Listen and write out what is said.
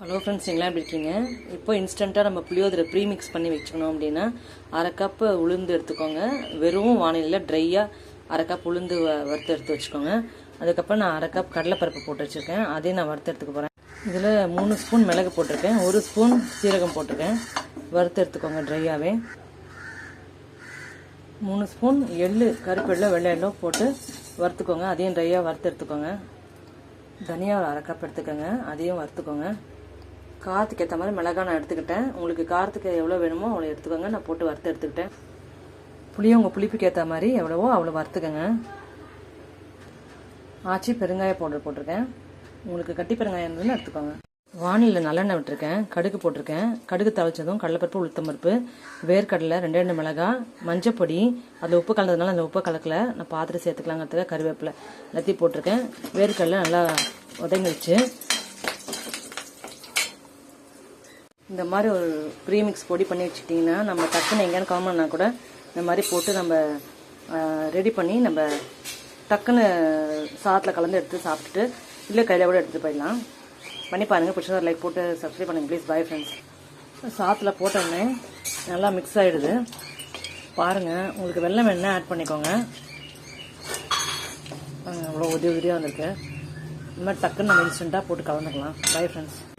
Hello friends, நீங்களாம் எப்படி இருக்கீங்க? இப்போ இன்ஸ்டண்ட்டாக நம்ம புளியோதரை ப்ரீமிக்ஸ் பண்ணி வச்சுக்கணும் அப்படின்னா அரை கப்பு உளுந்து எடுத்துக்கோங்க. வெறும் வானிலையில் ட்ரையாக அரை கப் உளுந்து வறுத்து எடுத்து வச்சுக்கோங்க. அதுக்கப்புறம் நான் அரை கப் கடலைப்பருப்பு போட்டு வச்சுருக்கேன், அதையும் நான் வறுத்து எடுத்துக்க போகிறேன். இதில் 3 ஸ்பூன் மிளகு போட்டிருக்கேன், 1 ஸ்பூன் சீரகம் போட்டிருக்கேன். வறுத்து எடுத்துக்கோங்க ட்ரையாகவே. 3 ஸ்பூன் எள்ளு, கருப்பு எள்ளோ வெள்ளை எள்ளோ போட்டு வறுத்துக்கோங்க, அதையும் ட்ரையாக வறுத்து எடுத்துக்கோங்க. தனியாக ஒரு அரை கப் எடுத்துக்கோங்க, அதையும் வறுத்துக்கோங்க. காரத்துக்கு ஏற்ற மாதிரி மிளகாய் நான் எடுத்துக்கிட்டேன். உங்களுக்கு காரத்துக்கு எவ்வளோ வேணுமோ அவ்வளோ எடுத்துக்கோங்க. நான் போட்டு வறுத்து எடுத்துக்கிட்டேன். புளியும் உங்கள் புளிப்புக்கு ஏற்ற மாதிரி எவ்வளவோ அவ்வளோ வறுத்துக்கோங்க. ஆச்சி பெருங்காய பவுடர் போட்டிருக்கேன். உங்களுக்கு கட்டி பெருங்காயம் இருந்ததுன்னு எடுத்துக்கோங்க. வானிலையில் நல்லெண்ணெய் விட்டுருக்கேன், கடுகு போட்டிருக்கேன். கடுகு தவிச்சதும் கடலைப்பருப்பு, உளுத்தம்பருப்பு, வேர்க்கடலை, 2 மிளகாய், மஞ்சப்பொடி, அதில் உப்பு கலந்ததுனால அந்த உப்பு கலக்கலை, நான் பார்த்துட்டு சேர்த்துக்கலாங்கிறதுக்காக கருவேப்பிலை எல்லாத்தையும் போட்டிருக்கேன். வேர்க்கடலை நல்லா உதங்கிடுச்சு. இந்த மாதிரி ஒரு ப்ரீமிக்ஸ் பொடி பண்ணி வச்சுட்டிங்கன்னா நம்ம டக்குன்னு எங்கேயானு காமன்னா கூட இந்த மாதிரி போட்டு நம்ம ரெடி பண்ணி நம்ம டக்குன்னு சாதத்தில் கலந்து எடுத்து சாப்பிட்டுட்டு இல்லை கையில் கூட எடுத்துகிட்டு போயிடலாம். பண்ணி பாருங்கள். பிடிச்சதா லைக் போட்டு சப்ஸ்கிரைப் பண்ணுங்கள் ப்ளீஸ். Bye friends. சாதத்தில் போட்டோடனே நல்லா மிக்ஸ் ஆகிடுது பாருங்கள். உங்களுக்கு வெல்லம் வேணுன்னா ஆட் பண்ணிக்கோங்க. அவ்வளோ உதவியாக வந்திருக்கு. இந்த மாதிரி டக்குன்னு நம்ம இன்ஸ்டண்ட்டாக போட்டு கலந்துக்கலாம். Bye friends.